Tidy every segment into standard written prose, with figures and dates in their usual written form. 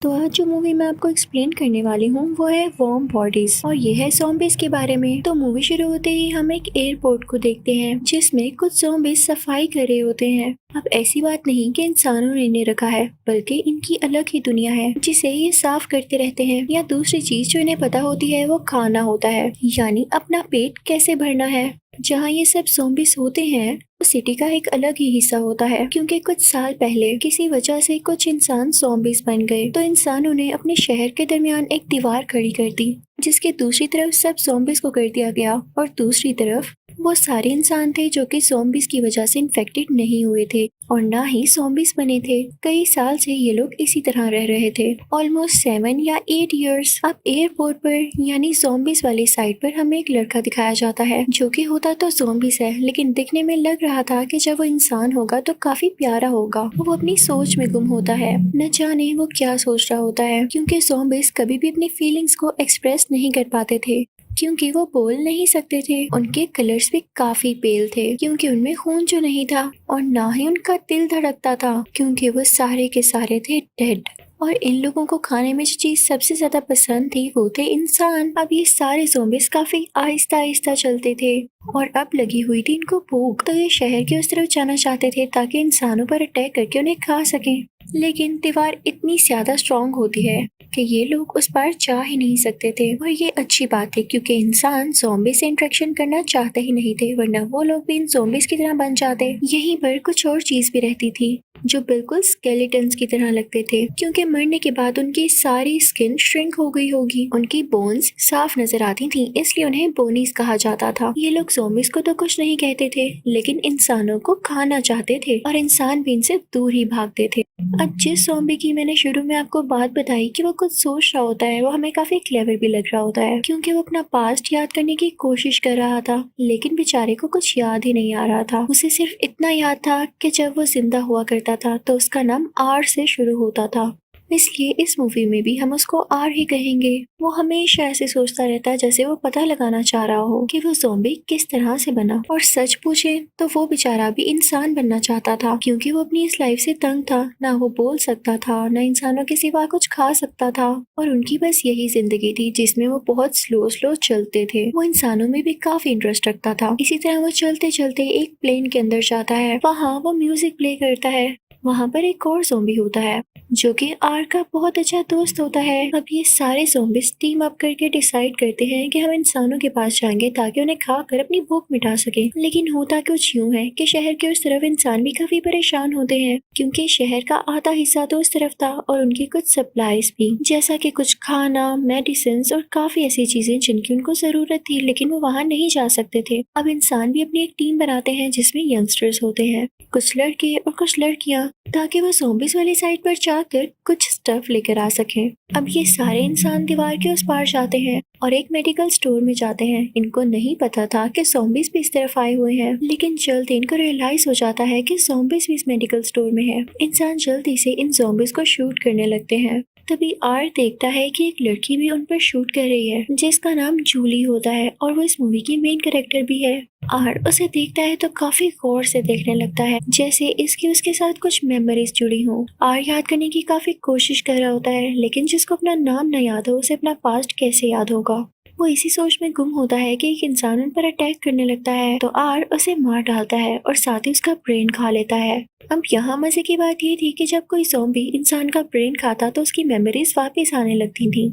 तो आज जो मूवी मैं आपको एक्सप्लेन करने वाली हूँ वो है वार्म बॉडीज और ये है ज़ॉम्बीज के बारे में। तो मूवी शुरू होते ही हम एक एयरपोर्ट को देखते हैं जिसमें कुछ ज़ॉम्बीज सफाई कर रहे होते हैं। अब ऐसी बात नहीं कि इंसानों ने इन्हें रखा है, बल्कि इनकी अलग ही दुनिया है जिसे ये साफ करते रहते हैं। या दूसरी चीज जो इन्हें पता होती है वो खाना होता है, यानी अपना पेट कैसे भरना है। जहाँ ये सब ज़ॉम्बीज होते हैं वो सिटी का एक अलग ही हिस्सा होता है, क्योंकि कुछ साल पहले किसी वजह से कुछ इंसान ज़ॉम्बीज बन गए। तो इंसानों ने अपने शहर के दरमियान एक दीवार खड़ी कर दी जिसके दूसरी तरफ सब ज़ॉम्बीज को कर दिया गया और दूसरी तरफ वो सारे इंसान थे जो कि ज़ॉम्बीज की वजह से इन्फेक्टेड नहीं हुए थे और ना ही ज़ॉम्बीज बने थे। कई साल से ये लोग इसी तरह रह रहे थे, ऑलमोस्ट 7 या 8 इयर्स। अब एयरपोर्ट पर यानी ज़ॉम्बीज वाली साइड पर हमें एक लड़का दिखाया जाता है जो कि होता तो ज़ॉम्बीज है, लेकिन दिखने में लग रहा था कि जब वो इंसान होगा तो काफी प्यारा होगा। वो अपनी सोच में गुम होता है, न जाने वो क्या सोच रहा होता है, क्योंकि ज़ॉम्बीज कभी भी अपनी फीलिंग्स को एक्सप्रेस नहीं कर पाते थे क्योंकि वो बोल नहीं सकते थे। उनके कलर्स भी काफी पेल थे क्योंकि उनमें खून जो नहीं था, और ना ही उनका दिल धड़कता था क्योंकि वो सारे के सारे थे डेड। और इन लोगों को खाने में जो चीज सबसे ज्यादा पसंद थी वो थे इंसान। अब ये सारे ज़ॉम्बीज काफी आहिस्ता आहिस्ता चलते थे और अब लगी हुई थी इनको भूख, तो ये शहर की उस तरफ जाना चाहते थे ताकि इंसानों पर अटैक करके उन्हें खा सकें। लेकिन दीवार इतनी ज्यादा स्ट्रॉन्ग होती है कि ये लोग उस पार जा ही नहीं सकते थे। और ये अच्छी बात है क्योंकि इंसान ज़ॉम्बी से इंटरेक्शन करना चाहते ही नहीं थे, वरना वो लोग भी इन ज़ॉम्बीज की तरह बन जाते। यहीं पर कुछ और चीज भी रहती थी जो बिल्कुल स्केलेटन्स की तरह लगते थे, क्योंकि मरने के बाद उनकी सारी स्किन श्रिंक हो गई होगी। उनकी बोन्स साफ नजर आती थी, इसलिए उन्हें बोनीज कहा जाता था। ये लोग ज़ॉम्बीज को तो कुछ नहीं कहते थे, लेकिन इंसानों को खाना चाहते थे और इंसान भी इनसे दूर ही भागते थे। अब जिस ज़ॉम्बी की मैंने शुरू में आपको बात बताई कि वो कुछ सोच रहा होता है, वो हमें काफी क्लेवर भी लग रहा होता है क्योंकि वो अपना पास्ट याद करने की कोशिश कर रहा था, लेकिन बेचारे को कुछ याद ही नहीं आ रहा था। उसे सिर्फ इतना याद था कि जब वो जिंदा हुआ करता था तो उसका नाम आर से शुरू होता था, इसलिए इस मूवी में भी हम उसको आर ही कहेंगे। वो हमेशा ऐसे सोचता रहता है जैसे वो पता लगाना चाह रहा हो कि वो ज़ॉम्बी किस तरह से बना। और सच पूछे तो वो बेचारा भी इंसान बनना चाहता था क्योंकि वो अपनी इस लाइफ से तंग था। ना वो बोल सकता था, ना इंसानों के सिवा कुछ खा सकता था, और उनकी बस यही जिंदगी थी जिसमें वो बहुत स्लो स्लो चलते थे। वो इंसानों में भी काफी इंटरेस्ट रखता था। इसी तरह वो चलते चलते एक प्लेन के अंदर जाता है, वहाँ वो म्यूजिक प्ले करता है। वहाँ पर एक और ज़ॉम्बी होता है जो कि आर का बहुत अच्छा दोस्त होता है। अब ये सारे ज़ॉम्बीज टीम अप करके डिसाइड करते हैं कि हम इंसानों के पास जाएंगे ताकि उन्हें खाकर अपनी भूख मिटा सके। लेकिन होता कुछ यूं है कि शहर के उस तरफ इंसान भी काफी परेशान होते हैं क्योंकि शहर का आधा हिस्सा तो उस तरफ था और उनकी कुछ सप्लाईज भी, जैसा कि कुछ खाना, मेडिसिन और काफी ऐसी चीजें जिनकी उनको जरूरत थी, लेकिन वो वहाँ नहीं जा सकते थे। अब इंसान भी अपनी एक टीम बनाते हैं जिसमें यंगस्टर्स होते हैं, कुछ लड़के और कुछ लड़कियां, ताकि वो ज़ॉम्बीज वाली साइड पर जाकर कुछ स्टफ लेकर आ सकें। अब ये सारे इंसान दीवार के उस पार जाते हैं और एक मेडिकल स्टोर में जाते हैं। इनको नहीं पता था कि ज़ॉम्बीज भी इस तरफ आए हुए हैं, लेकिन जल्द इनको रियलाइज हो जाता है कि ज़ॉम्बीज भी इस मेडिकल स्टोर में है। इंसान जल्दी से इन ज़ॉम्बीज को शूट करने लगते हैं। तभी आर देखता है कि एक लड़की भी उन पर शूट कर रही है जिसका नाम जूली होता है और वो इस मूवी की मेन कैरेक्टर भी है। आर उसे देखता है तो काफी गौर से देखने लगता है जैसे इसकी उसके साथ कुछ मेमोरीज जुड़ी हो। आर याद करने की काफी कोशिश कर रहा होता है, लेकिन जिसको अपना नाम न याद हो उसे अपना पास्ट कैसे याद होगा। वो इसी सोच में गुम होता है कि एक इंसान उन पर अटैक करने लगता है तो आर उसे मार डालता है और साथ ही उसका ब्रेन खा लेता है। अब यहाँ मजे की बात ये थी कि जब कोई ज़ॉम्बी इंसान का ब्रेन खाता तो उसकी मेमोरीज वापस आने लगती थी।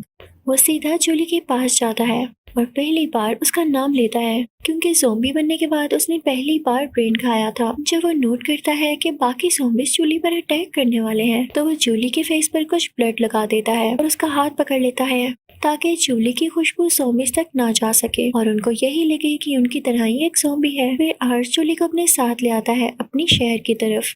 वो सीधा जूली के पास जाता है और पहली बार उसका नाम लेता है क्योंकि ज़ॉम्बी बनने के बाद उसने पहली बार ब्रेन खाया था। जब वो नोट करता है कि बाकी ज़ॉम्बीज जूली पर अटैक करने वाले हैं तो वो जूली के फेस पर कुछ ब्लड लगा देता है और उसका हाथ पकड़ लेता है ताकि जूली की खुशबू ज़ॉम्बीज तक ना जा सके और उनको यही लगे कि उनकी तरह ही एक ज़ॉम्बी है। फिर आर्च जूली को अपने साथ ले आता है अपनी शहर की तरफ।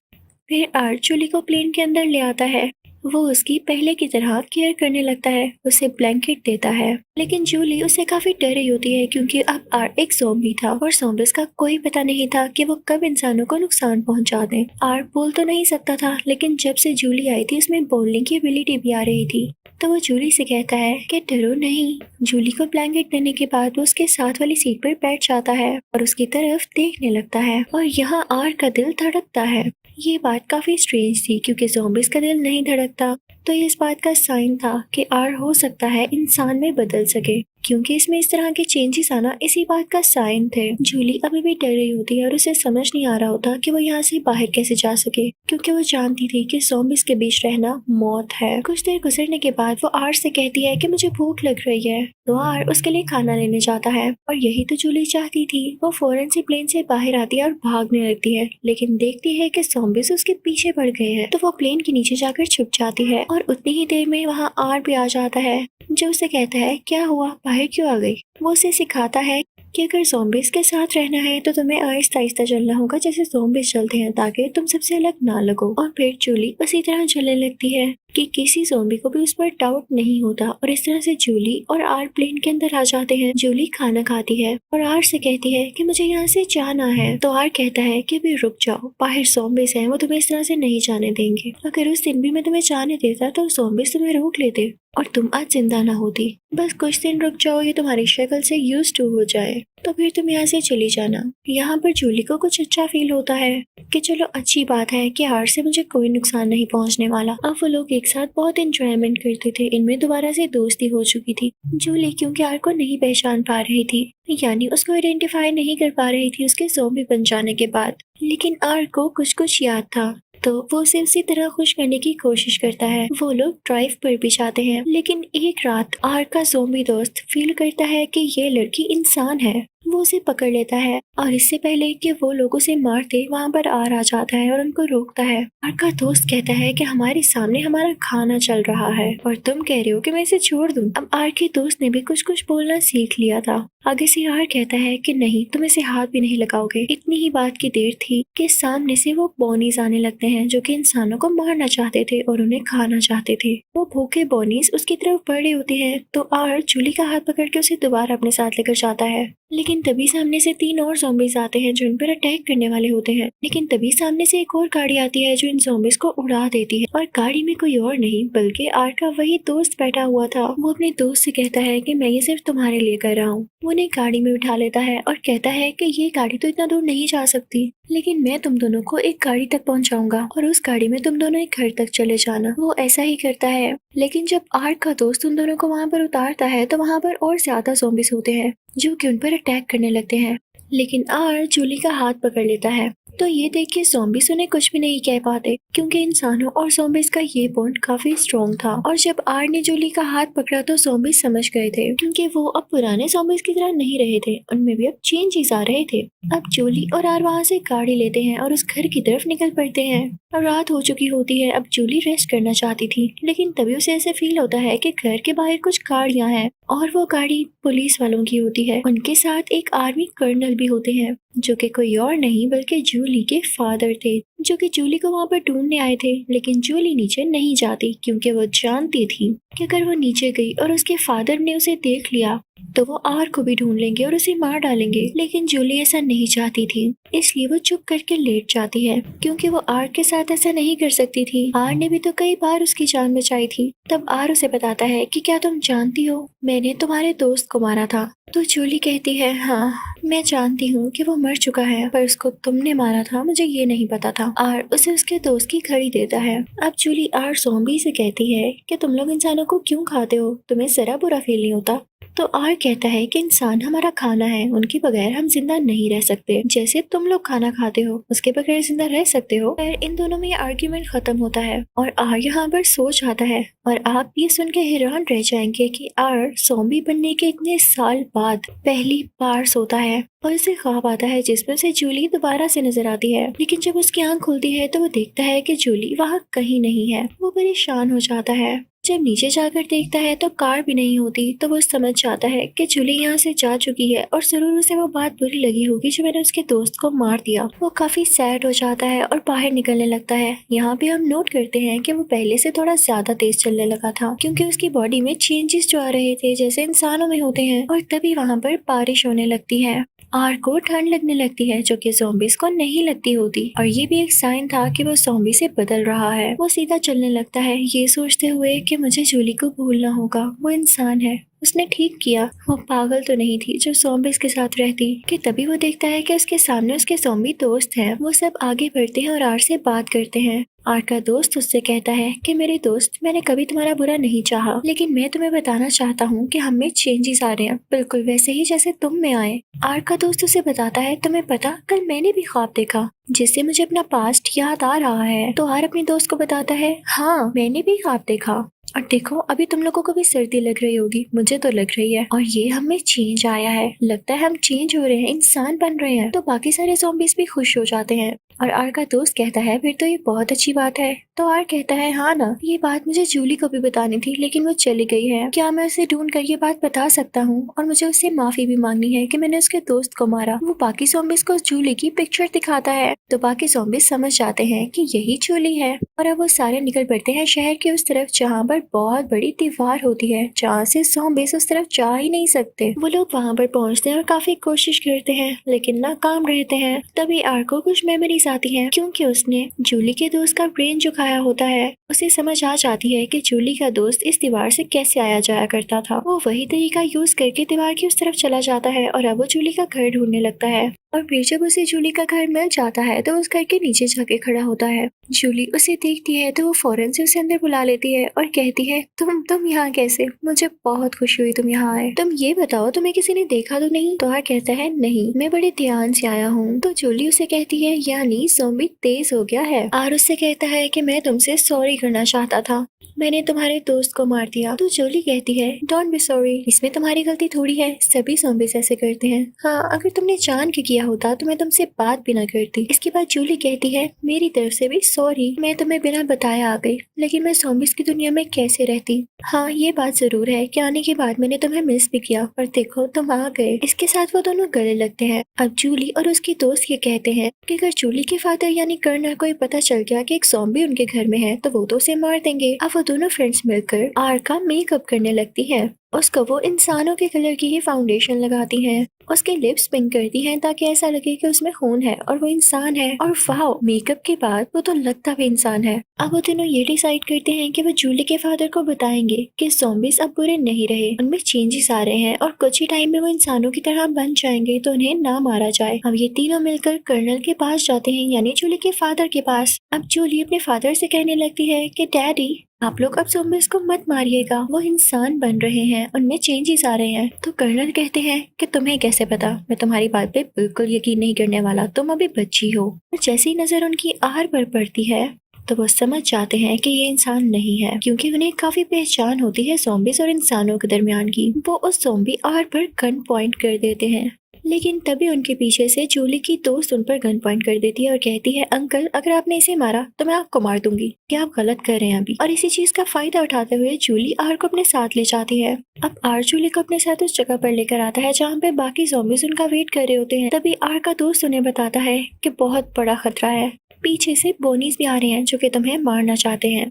फिर आर्च जूली को प्लेन के अंदर ले आता है। वो उसकी पहले की तरह केयर करने लगता है, उसे ब्लैंकेट देता है, लेकिन जूली उससे काफी डर रही होती है क्योंकि अब आर एक ज़ॉम्बी था और ज़ॉम्बीज का कोई पता नहीं था कि वो कब इंसानों को नुकसान पहुंचा दें। आर बोल तो नहीं सकता था, लेकिन जब से जूली आई थी उसमें बोलने की एबिलिटी भी आ रही थी। तो वो जूली से कहता है कि डरो नहीं। जूली को ब्लैंकेट देने के बाद वो उसके साथ वाली सीट पर बैठ जाता है और उसकी तरफ देखने लगता है और यहाँ आर का दिल धड़कता है। ये बात काफी स्ट्रेंज थी क्योंकि ज़ॉम्बीज का दिल नहीं धड़कता, तो ये इस बात का साइन था कि आर हो सकता है इंसान में बदल सके, क्योंकि इसमें इस तरह के चेंजेस आना इसी बात का साइन थे। जूली अभी भी डर रही होती है और उसे समझ नहीं आ रहा होता कि वो यहाँ से बाहर कैसे जा सके, क्योंकि वो जानती थी कि ज़ॉम्बीज़ के बीच रहना मौत है। कुछ देर गुजरने के बाद वो आर से कहती है कि मुझे भूख लग रही है, तो आर उसके लिए खाना लेने जाता है और यही तो जूली चाहती थी। वो फौरन से प्लेन से बाहर आती है और भागने लगती है, लेकिन देखती है कि ज़ॉम्बीज़ उसके पीछे पड़ गए हैं, तो वो प्लेन के नीचे जाकर छुप जाती है और उतनी ही देर में वहाँ आर भी आ जाता है, जो उसे कहता है क्या हुआ, बाहर क्यों आ गई। वो उसे सिखाता है कि अगर ज़ॉम्बीज़ के साथ रहना है तो तुम्हें आहिस्ता आहिस्ता चलना होगा जैसे ज़ॉम्बीज़ चलते हैं, ताकि तुम सबसे अलग ना लगो। और फिर जूली उसी तरह चलने लगती है कि किसी ज़ॉम्बी को भी उस पर डाउट नहीं होता और इस तरह से जूली और आर प्लेन के अंदर आ जाते हैं। जूली खाना खाती है और आर से कहती है कि मुझे यहाँ से जाना है, तो आर कहता है कि अभी रुक जाओ, बाहर ज़ॉम्बीज़ हैं, वो तुम्हें इस तरह से नहीं जाने देंगे। अगर उस दिन भी मैं तुम्हें जाने देता तो ज़ॉम्बीज़ तुम्हें रोक लेते और तुम आज जिंदा ना होती। बस कुछ दिन रुक जाओ, ये तुम्हारी शक्ल से यूज टू हो जाए, तो फिर तुम यहाँ से चली जाना। यहाँ पर जूली को कुछ अच्छा फील होता है कि चलो अच्छी बात है कि आर से मुझे कोई नुकसान नहीं पहुँचने वाला। अब वो लोग एक साथ बहुत एंजॉयमेंट करते थे, इनमें दोबारा से दोस्ती हो चुकी थी। जूली क्योंकि आर को नहीं पहचान पा रही थी, यानी उसको आइडेंटिफाई नहीं कर पा रही थी उसके ज़ॉम्बी बन जाने के बाद, लेकिन आर को कुछ कुछ याद था, तो वो उसे उसी तरह खुश करने की कोशिश करता है। वो लोग ड्राइव पर भी जाते हैं, लेकिन एक रात आर का ज़ॉम्बी दोस्त फील करता है कि ये लड़की इंसान है। वो उसे पकड़ लेता है और इससे पहले कि वो लोग उसे मारते वहाँ पर आर आ जाता है और उनको रोकता है। आर का दोस्त कहता है कि हमारे सामने हमारा खाना चल रहा है और तुम कह रहे हो कि मैं इसे छोड़ दूं। अब आर के दोस्त ने भी कुछ कुछ बोलना सीख लिया था। आगे से आर कहता है कि नहीं, तुम इसे हाथ भी नहीं लगाओगे। इतनी ही बात की देर थी कि सामने से वो बॉनीज आने लगते हैं जो कि इंसानों को मारना चाहते थे और उन्हें खाना चाहते थे। वो भूखे बॉनीज उसकी तरफ बढ़ रहे होते हैं, तो आर जूली का हाथ पकड़ के उसे दोबारा अपने साथ लेकर जाता है। लेकिन तभी सामने से 3 और ज़ॉम्बीज़ आते हैं जो इन पर अटैक करने वाले होते हैं। लेकिन तभी सामने से एक और गाड़ी आती है जो इन ज़ॉम्बीज़ को उड़ा देती है, और गाड़ी में कोई और नहीं बल्कि आर का वही दोस्त बैठा हुआ था। वो अपने दोस्त से कहता है कि मैं ये सिर्फ तुम्हारे लिए कर रहा हूँ। वो उन्हें गाड़ी में उठा लेता है और कहता है कि ये गाड़ी तो इतना दूर नहीं जा सकती, लेकिन मैं तुम दोनों को एक गाड़ी तक पहुंचाऊंगा और उस गाड़ी में तुम दोनों एक घर तक चले जाना। वो ऐसा ही करता है, लेकिन जब आर का दोस्त उन दोनों को वहाँ पर उतारता है तो वहाँ पर और ज्यादा ज़ॉम्बीज़ होते हैं जो कि उन पर अटैक करने लगते हैं। लेकिन आर जूली का हाथ पकड़ लेता है, तो ये देख के ज़ॉम्बीज़ उन्हें कुछ भी नहीं कह पाते, क्योंकि इंसानों और ज़ॉम्बीज़ का ये बॉन्ड काफी स्ट्रॉन्ग था। और जब आर ने जूली का हाथ पकड़ा तो ज़ॉम्बीज़ समझ गए थे, क्योंकि वो अब पुराने ज़ॉम्बीज़ की तरह नहीं रहे थे, उनमें भी अब चेंजेस आ रहे थे। अब जूली और आर वहाँ से गाड़ी लेते हैं और उस घर की तरफ निकल पड़ते हैं। अब रात हो चुकी होती है। अब जूली रेस्ट करना चाहती थी, लेकिन तभी उसे ऐसे फील होता है कि घर के बाहर कुछ गाड़ियाँ हैं और वो गाड़ी पुलिस वालों की होती है। उनके साथ एक आर्मी कर्नल भी होते हैं जो कि कोई और नहीं बल्कि जूली के फादर थे, जो कि जूली को वहाँ पर ढूंढने आए थे। लेकिन जूली नीचे नहीं जाती, क्योंकि वो जानती थी कि अगर वो नीचे गई और उसके फादर ने उसे देख लिया तो वो आर को भी ढूंढ लेंगे और उसे मार डालेंगे। लेकिन जूली ऐसा नहीं चाहती थी, इसलिए वो चुप करके लेट जाती है, क्योंकि वो आर के साथ ऐसा नहीं कर सकती थी। आर ने भी तो कई बार उसकी जान बचाई थी। तब आर उसे बताता है कि क्या तुम जानती हो, मैंने तुम्हारे दोस्त को मारा था। तो जूली कहती है, हाँ मैं जानती हूँ कि वो मर चुका है, पर उसको तुमने मारा था मुझे ये नहीं पता था। आर उसे उसके दोस्त की घड़ी देता है। अब जूली आर ज़ॉम्बी से कहती है कि तुम लोग इंसानों को क्यों खाते हो, तुम्हें जरा बुरा फील नहीं होता। तो आर कहता है कि इंसान हमारा खाना है, उनके बगैर हम जिंदा नहीं रह सकते, जैसे तुम लोग खाना खाते हो उसके बगैर जिंदा रह सकते हो। फिर इन दोनों में आर्ग्यूमेंट खत्म होता है और आर यहाँ पर सो जाता है। और आप ये सुन के हैरान रह जाएंगे कि आर ज़ॉम्बी बनने के इतने साल बाद पहली बार सोता है और उसे ख्वाब आता है जिसमें उसे जूली दोबारा से नजर आती है। लेकिन जब उसकी आंख खुलती है तो वो देखता है कि जूली वहाँ कहीं नहीं है। वो परेशान हो जाता है। जब नीचे जाकर देखता है तो कार भी नहीं होती, तो वो समझ जाता है कि जूली यहाँ से जा चुकी है और जरूर उसे वो बात बुरी लगी होगी जो मैंने उसके दोस्त को मार दिया। वो काफी सैड हो जाता है और बाहर निकलने लगता है। यहाँ पे हम नोट करते हैं कि वो पहले से थोड़ा ज्यादा तेज चलने लगा था, क्योंकि उसकी बॉडी में चेंजेस जो आ रहे थे जैसे इंसानों में होते हैं। और तभी वहाँ पर बारिश होने लगती है। आर को ठंड लगने लगती है जो कि ज़ॉम्बीज़ को नहीं लगती होती, और ये भी एक साइन था कि वो ज़ॉम्बी से बदल रहा है। वो सीधा चलने लगता है ये सोचते हुए कि मुझे जूली को भूलना होगा, वो इंसान है उसने ठीक किया, वो पागल तो नहीं थी जो ज़ॉम्बीज़ के साथ रहती। कि तभी वो देखता है कि उसके सामने उसके ज़ॉम्बी दोस्त हैं। वो सब आगे बढ़ते हैं और आर से बात करते हैं। आर का दोस्त उससे कहता है कि मेरे दोस्त, मैंने कभी तुम्हारा बुरा नहीं चाहा, लेकिन मैं तुम्हें बताना चाहता हूँ कि हम में चेंजेस आ रहे हैं, बिल्कुल वैसे ही जैसे तुम में आए। आर का दोस्त उसे बताता है, तुम्हें पता, कल मैंने भी ख्वाब देखा जिससे मुझे अपना पास्ट याद आ रहा है। तो आर अपने दोस्त को बताता है, हाँ मैंने भी ख्वाब देखा, और देखो अभी तुम लोगों को भी सर्दी लग रही होगी, मुझे तो लग रही है, और ये हमें चेंज आया है, लगता है हम चेंज हो रहे हैं, इंसान बन रहे हैं। तो बाकी सारे ज़ॉम्बीज़ भी खुश हो जाते हैं। और आर का दोस्त कहता है, फिर तो ये बहुत अच्छी बात है। तो आर कहता है, हाँ ना, ये बात मुझे जूली को भी बतानी थी, लेकिन वो चली गई है। क्या मैं उसे ढूंढ कर ये बात बता सकता हूँ? और मुझे उससे माफी भी मांगनी है कि मैंने उसके दोस्त को मारा। वो बाकी ज़ॉम्बीज़ को जूली की पिक्चर दिखाता है, तो बाकी ज़ॉम्बीज़ समझ जाते हैं कि यही जूली है। और अब वो सारे निकल पड़ते हैं शहर के उस तरफ जहाँ पर बहुत बड़ी दीवार होती है, जहाँ से ज़ॉम्बीज़ उस तरफ जा ही नहीं सकते। वो लोग वहाँ पर पहुँचते हैं और काफी कोशिश करते हैं, लेकिन नाकाम रहते हैं। तभी आर को कुछ मेमोरीज आती हैं, क्योंकि उसने जूली के दोस्त का ब्रेन जो खाया होता है। उसे समझ आ जाती है कि जूली का दोस्त इस दीवार से कैसे आया जाया करता था। वो वही तरीका यूज करके दीवार की उस तरफ चला जाता है और अब वो जूली का घर ढूंढने लगता है। और फिर जब उसे जूली का घर मिल जाता है तो उस घर के नीचे जाके खड़ा होता है। जूली उसे देखती है तो वो फौरन से उसे अंदर बुला लेती है और कहती है, तुम यहाँ कैसे? मुझे बहुत खुशी हुई तुम यहाँ आए। तुम ये बताओ, तुम्हें किसी ने देखा तो नहीं? तो कहता है, नहीं, मैं बड़े ध्यान से आया हूँ। तो जूली उसे कहती है, यानी ज़ॉम्बी तेज हो गया है। आर उससे कहता है कि मैं तुमसे सॉरी करना चाहता था, मैंने तुम्हारे दोस्त को मार दिया। तो जूली कहती है, डोंट बी सॉरी, इसमें तुम्हारी गलती थोड़ी है, सभी ज़ॉम्बीज़ ऐसे करते हैं। हाँ, अगर तुमने जान के किया होता तो मैं तुमसे बात भी ना करती। इसके बाद जूली कहती है, मेरी तरफ से भी सॉरी, मैं तुम्हें बिना बताए आ गई, लेकिन मैं ज़ॉम्बीज़ की दुनिया में कैसे रहती। हाँ, ये बात जरूर है कि आने के बाद मैंने तुम्हें मिस भी किया, और देखो तुम आ गए। इसके साथ वो दोनों गले लगते हैं। अब जूली और उसकी दोस्त ये कहते हैं कि अगर जूली के फादर यानी कर्नल को ये पता चल गया कि एक ज़ॉम्बी उनके घर में है तो वो तो उसे मार देंगे। अब वो दोनों फ्रेंड्स मिलकर आर का मेकअप करने लगती है। उसको वो इंसानों के कलर की ही फाउंडेशन लगाती हैं, उसके लिप्स पिंक करती हैं ताकि ऐसा लगे कि उसमें खून है और वो इंसान है। और वाओ, मेकअप के बाद वो तो लगता भी इंसान है। अब वो दोनों ये डिसाइड करते हैं कि वो जूली के फादर को बताएंगे कि ज़ॉम्बीज़ अब बुरे नहीं रहे, उनमें चेंजेस आ रहे हैं और कुछ ही टाइम में वो इंसानों की तरह बन जाएंगे, तो उन्हें ना मारा जाए। अब ये तीनों मिलकर कर्नल के पास जाते हैं, यानी जूली के फादर के पास। अब जूली अपने फादर से कहने लगती है कि डैडी, आप लोग अब ज़ॉम्बीज़ को मत मारिएगा, वो इंसान बन रहे हैं, उनमें चेंजेस आ रहे हैं। तो कर्नल कहते हैं कि तुम्हें कैसे पता? मैं तुम्हारी बात पे बिल्कुल यकीन नहीं करने वाला, तुम अभी बच्ची हो। और जैसे ही नजर उनकी आर पर पड़ती है तो वो समझ जाते हैं कि ये इंसान नहीं है, क्योंकि उन्हें काफी पहचान होती है ज़ॉम्बीज़ और इंसानों के दरमियान की। वो उस ज़ॉम्बी आर पर गन पॉइंट कर देते हैं, लेकिन तभी उनके पीछे से जूली की दोस्त उन पर गन पॉइंट कर देती है और कहती है, अंकल अगर आपने इसे मारा तो मैं आपको मार दूंगी, क्या आप गलत कर रहे हैं अभी। और इसी चीज का फायदा उठाते हुए जूली आर को अपने साथ ले जाती है। अब आर जूली को अपने साथ उस जगह पर लेकर आता है जहाँ पे बाकी ज़ॉम्बीज़ उनका वेट कर रहे होते हैं। तभी आर का दोस्त उन्हें बताता है कि बहुत बड़ा खतरा है, पीछे से बोनीज भी आ रहे हैं जो कि तुम्हें मारना चाहते हैं,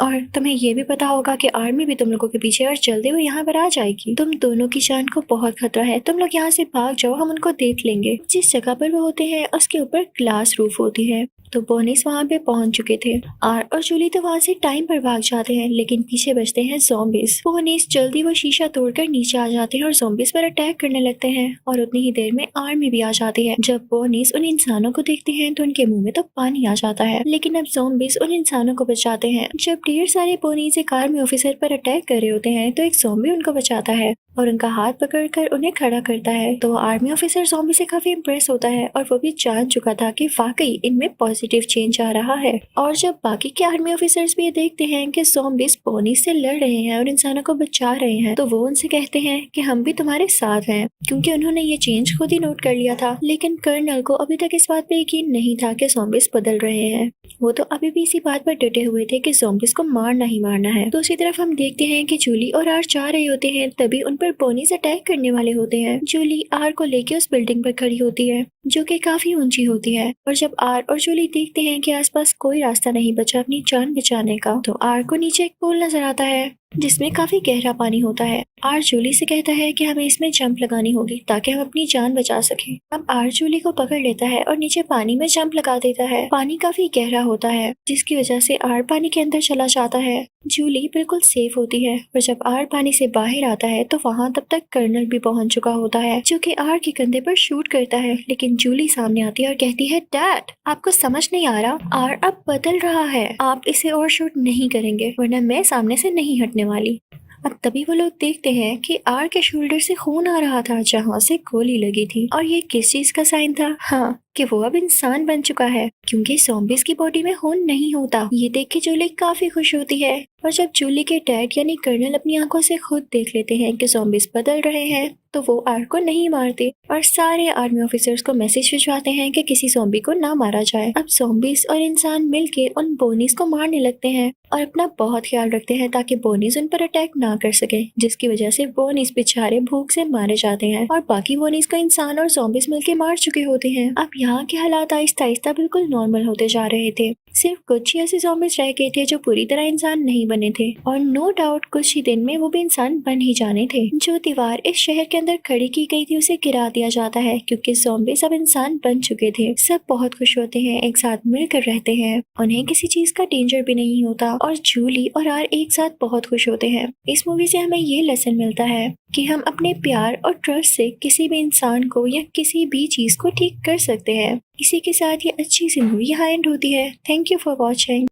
और तुम्हें ये भी पता होगा कि आर्मी भी तुम लोगों के पीछे और जल्दी वो यहाँ पर आ जाएगी। तुम दोनों की जान को बहुत खतरा है, तुम लोग यहाँ से भाग जाओ, हम उनको देख लेंगे। जिस जगह पर वो होते हैं उसके ऊपर ग्लास रूफ होती है, तो बोनिस वहाँ पे पहुंच चुके थे। आर और जूली तो वहाँ से टाइम पर भाग जाते हैं, लेकिन पीछे बचते हैं ज़ॉम्बीज़। बोनिस जल्दी वो शीशा तोड़कर नीचे आ जाते हैं और ज़ॉम्बीज़ पर अटैक करने लगते हैं, और उतनी ही देर में आर्मी भी आ जाती है। जब बोनिस उन इंसानों को देखते हैं तो उनके मुंह में तो पानी आ जाता है, लेकिन अब ज़ॉम्बीज़ उन इंसानों को बचाते हैं। जब ढेर सारे बोनिस एक आर्मी ऑफिसर पर अटैक कर रहे होते हैं तो एक ज़ॉम्बी उनको बचाता है और उनका हाथ पकड़कर उन्हें खड़ा करता है। तो आर्मी ऑफिसर ज़ॉम्बी से काफी इम्प्रेस होता है और वो भी जान चुका था कि वाकई इनमें पॉजिटिव चेंज आ रहा है। और जब बाकी के आर्मी ऑफिसर्स भी ये देखते हैं कि ज़ॉम्बीज़ बोनीस से लड़ रहे हैं और इंसानों को बचा रहे हैं, तो वो उनसे कहते हैं कि हम भी तुम्हारे साथ हैं, क्योंकि उन्होंने ये चेंज खुद ही नोट कर लिया था। लेकिन कर्नल को अभी तक इस बात पे यकीन नहीं था कि ज़ॉम्बीज़ बदल रहे हैं। वो तो अभी भी इसी बात पर डटे हुए थे कि ज़ॉम्बीज़ को मारना ही मारना है। दूसरी तरफ हम देखते हैं कि जूली और आर जा रहे होते हैं, तभी उन पर बोनीस अटैक करने वाले होते हैं। जूली आर को लेके उस बिल्डिंग पर खड़ी होती है जो कि काफी ऊंची होती है, और जब आर और जूली देखते हैं कि आसपास कोई रास्ता नहीं बचा अपनी जान बचाने का, तो आर को नीचे एक पोल नजर आता है जिसमें काफी गहरा पानी होता है। आर जूली से कहता है कि हमें इसमें जंप लगानी होगी ताकि हम अपनी जान बचा सकें। अब आर जूली को पकड़ लेता है और नीचे पानी में जंप लगा देता है। पानी काफी गहरा होता है जिसकी वजह से आर पानी के अंदर चला जाता है। जूली बिल्कुल सेफ होती है और जब आर पानी से बाहर आता है तो वहाँ तब तक कर्नल भी पहुँच चुका होता है जो कि आर के कंधे पर शूट करता है। लेकिन जूली सामने आती है और कहती है, डैड आपको समझ नहीं आ रहा, आर अब बदल रहा है, आप इसे और शूट नहीं करेंगे वरना मैं सामने से नहीं हटने वाली। अब तभी वो लोग देखते हैं कि आर के शोल्डर से खून आ रहा था जहाँ से गोली लगी थी। और ये किस चीज का साइन था? हाँ, कि वो अब इंसान बन चुका है क्योंकि ज़ॉम्बीज़ की बॉडी में खून नहीं होता। ये देख के जूली काफी खुश होती है। और जब जूली के डैड यानी कर्नल अपनी आंखों से खुद देख लेते हैं कि ज़ॉम्बीज़ बदल रहे हैं तो वो आर को नहीं मारते और सारे आर्मी ऑफिसर्स को मैसेज भिजवाते हैं कि किसी ज़ॉम्बी को ना मारा जाए। अब ज़ॉम्बीज़ और इंसान मिलके उन बोनीज को मारने लगते हैं और अपना बहुत ख्याल रखते हैं ताकि बोनीज उन पर अटैक ना कर सके, जिसकी वजह से बोनीज बेचारे भूख से मारे जाते हैं और बाकी बोनीज को इंसान और ज़ॉम्बीज़ मिलके मार चुके होते हैं। अब यहाँ के हालात आहिस्ता आहिस्ता बिल्कुल नॉर्मल होते जा रहे थे। सिर्फ कुछ ही ऐसे ज़ॉम्बीज़ रह गए थे जो पूरी तरह इंसान नहीं बने थे और नो डाउट कुछ ही दिन में वो भी इंसान बन ही जाने थे। जो दीवार इस शहर के अंदर खड़ी की गई थी उसे गिरा दिया जाता है क्योंकि ज़ॉम्बीज़ अब इंसान बन चुके थे। सब बहुत खुश होते हैं, एक साथ मिलकर रहते हैं, उन्हें किसी चीज का डेंजर भी नहीं होता और जूली और आर एक साथ बहुत खुश होते हैं। इस मूवी से हमें ये लेसन मिलता है कि हम अपने प्यार और ट्रस्ट से किसी भी इंसान को या किसी भी चीज को ठीक कर सकते हैं। इसी के साथ ये अच्छी सी मूवी यहाँ एंड होती है। Thank you for watching.